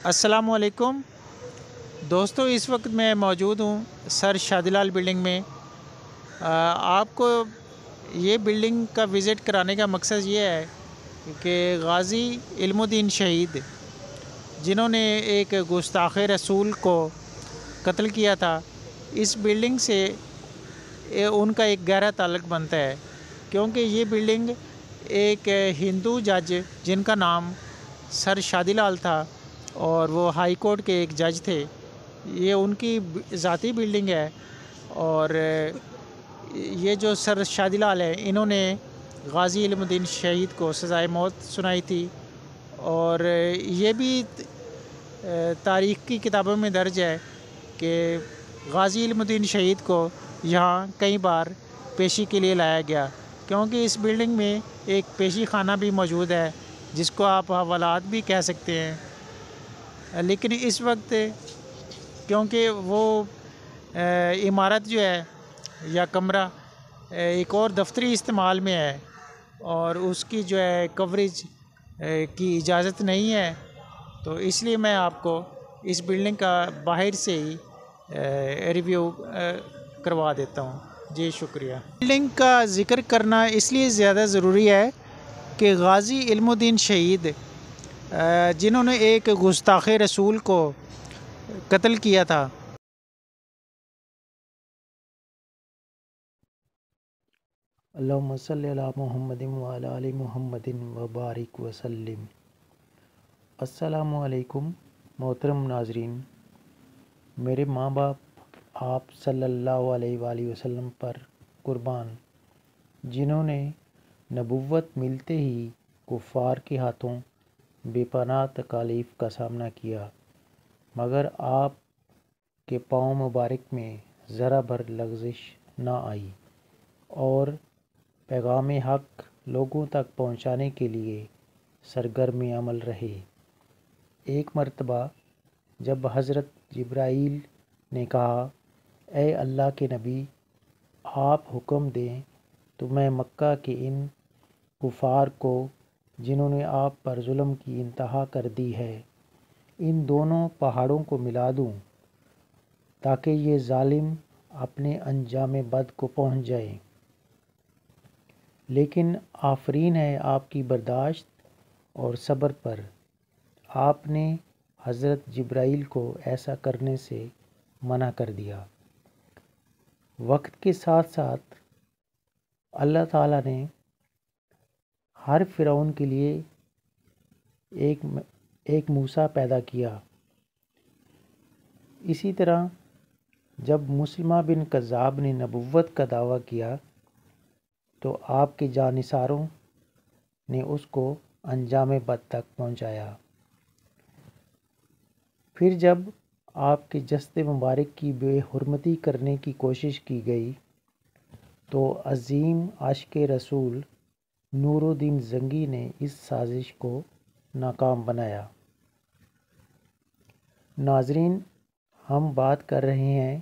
السلام علیکم دوستو، اس وقت میں موجود ہوں سر شادی لال بلڈنگ میں۔ آپ کو یہ بلڈنگ کا وزٹ کرانے کا مقصد یہ ہے کہ غازی علم الدین شہید جنہوں نے ایک گستاخ رسول کو قتل کیا تھا، اس بلڈنگ سے ان کا ایک گہرا تعلق بنتا ہے، کیونکہ یہ بلڈنگ ایک ہندو جج جن کا نام سر شادی لال تھا اور وہ ہائی کورٹ کے ایک جج تھے، یہ ان کی ذاتی بلڈنگ ہے۔ اور یہ جو سر شادی لال ہے، انہوں نے غازی علم الدین شہید کو سزائے موت سنائی تھی، اور یہ بھی تاریخ کی کتابوں میں درج ہے کہ غازی علم الدین شہید کو یہاں کئی بار پیشی کے لیے لایا گیا، کیونکہ اس بلڈنگ میں ایک پیشی خانہ بھی موجود ہے جس کو آپ حوالات بھی کہہ سکتے ہیں۔ لیکن اس وقت کیونکہ وہ عمارت جو ہے یا کمرہ ایک اور دفتری استعمال میں ہے اور اس کی جو ہے کوریج کی اجازت نہیں ہے، تو اس لیے میں آپ کو اس بلڈنگ کا باہر سے ہی ریویو کروا دیتا ہوں۔ جی شکریہ۔ بلڈنگ کا ذکر کرنا اس لیے زیادہ ضروری ہے کہ غازی علم الدین شہید جنہوں نے ایک گستاخ رسول کو قتل کیا تھا، اللہم صلی علی محمد وعلی آل محمد وبارک وسلم۔ السلام علیکم محترم ناظرین، میرے ماں باپ آپ صلی اللہ علیہ وآلہ وسلم پر قربان، جنہوں نے نبوت ملتے ہی کفار کے ہاتھوں بے پناہ تکالیف کا سامنا کیا، مگر آپ کے پاؤں مبارک میں ذرا بھر لغزش نہ آئی اور پیغام حق لوگوں تک پہنچانے کے لیے سرگرم عمل رہے۔ ایک مرتبہ جب حضرت جبرائیل نے کہا، اے اللہ کے نبی، آپ حکم دیں تو میں مکہ کے ان کفار کو جنہوں نے آپ پر ظلم کی انتہا کر دی ہے، ان دونوں پہاڑوں کو ملا دوں تاکہ یہ ظالم اپنے انجام بد کو پہنچ جائیں۔ لیکن آفرین ہے آپ کی برداشت اور صبر پر، آپ نے حضرت جبرائیل کو ایسا کرنے سے منع کر دیا۔ وقت کے ساتھ ساتھ اللہ تعالیٰ نے ہر فرعون کے لیے ایک موسیٰ پیدا کیا۔ اسی طرح جب مسلمہ بن کذاب نے نبوت کا دعویٰ کیا تو آپ کے جانثاروں نے اس کو انجام بد تک پہنچایا۔ پھر جب آپ کے جسد مبارک کی بے حرمتی کرنے کی کوشش کی گئی تو عظیم عاشق رسول نور الدین زنگی نے اس سازش کو ناکام بنایا۔ ناظرین، ہم بات کر رہے ہیں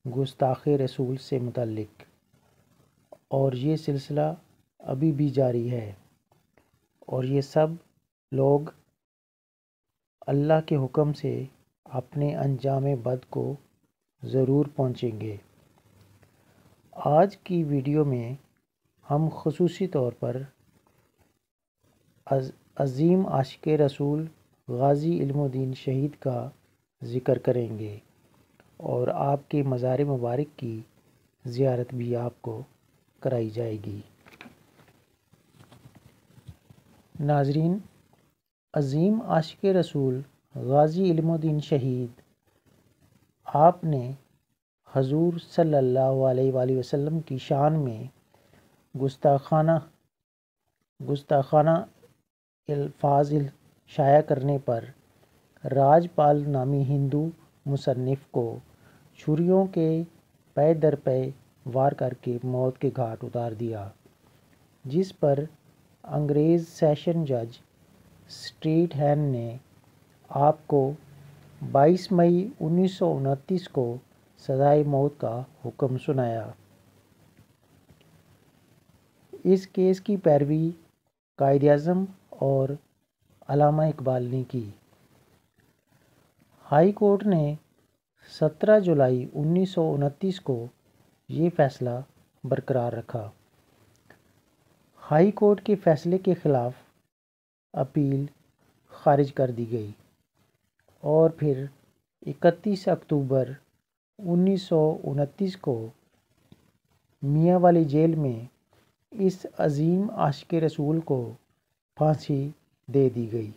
گستاخ رسول سے متعلق، اور یہ سلسلہ ابھی بھی جاری ہے، اور یہ سب لوگ اللہ کے حکم سے اپنے انجام بد کو ضرور پہنچیں گے۔ آج کی ویڈیو میں ہم خصوصی طور پر عظیم عاشق رسول غازی علم الدین شہید کا ذکر کریں گے، اور آپ کے مزار مبارک کی زیارت بھی آپ کو کرائی جائے گی۔ ناظرین، عظیم عاشق رسول غازی علم الدین شہید آپ نے حضور صلی اللہ علیہ وآلہ وسلم کی شان میں گستاخانہ الفاظ شائع کرنے پر راج پال نامی ہندو مصنف کو چھریوں کے پے در پے وار کر کے موت کے گھاٹ اتار دیا، جس پر انگریز سیشن جج اسٹریٹ ہین نے آپ کو 22 مئی 1929 کو سزائے موت کا حکم سنایا۔ اس کیس کی پیروی قائد اعظم اور علامہ اقبال نے کی۔ ہائی کورٹ نے 17 جولائی 1929 کو یہ فیصلہ برقرار رکھا۔ ہائی کورٹ کے فیصلے کے خلاف اپیل خارج کر دی گئی اور پھر 31 اکتوبر 1929 کو میاں والی جیل میں اس عظیم عاشق رسول کو پھانسی دے دی گئی۔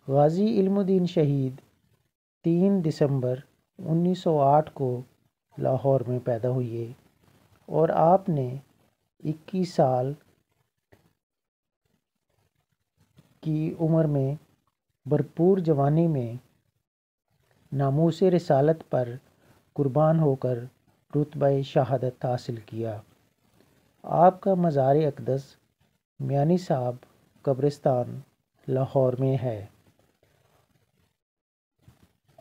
غازی علم الدین شہید 3 دسمبر 1908 کو لاہور میں پیدا ہوئے اور آپ نے 21 سال کی عمر میں بھرپور جوانی میں ناموس رسالت پر قربان ہو کر رتبہ شہادت حاصل کیا۔ آپ کا مزار اقدس میانی صاحب قبرستان لاہور میں ہے۔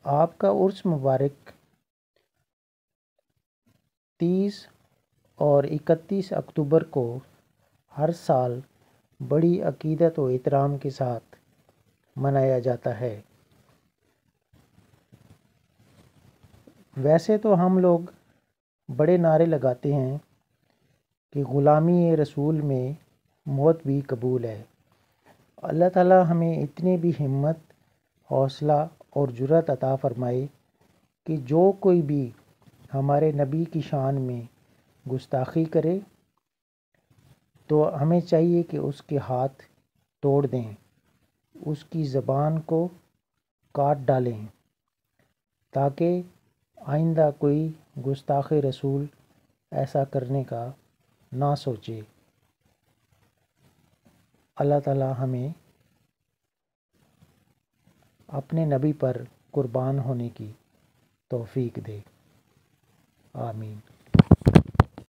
آپ کا عرس مبارک 30 اور 31 اکتوبر کو ہر سال بڑی عقیدت و احترام کے ساتھ منایا جاتا ہے۔ ویسے تو ہم لوگ بڑے نعرے لگاتے ہیں کہ غلامی رسول میں موت بھی قبول ہے۔ اللہ تعالیٰ ہمیں اتنی بھی ہمت، حوصلہ اور جرأت عطا فرمائے کہ جو کوئی بھی ہمارے نبی کی شان میں گستاخی کرے تو ہمیں چاہیے کہ اس کے ہاتھ توڑ دیں، اس کی زبان کو کاٹ ڈالیں، تاکہ آئندہ کوئی گستاخ رسول ایسا کرنے کا نہ سوچے۔ اللہ تعالیٰ ہمیں اپنے نبی پر قربان ہونے کی توفیق دے۔ آمین۔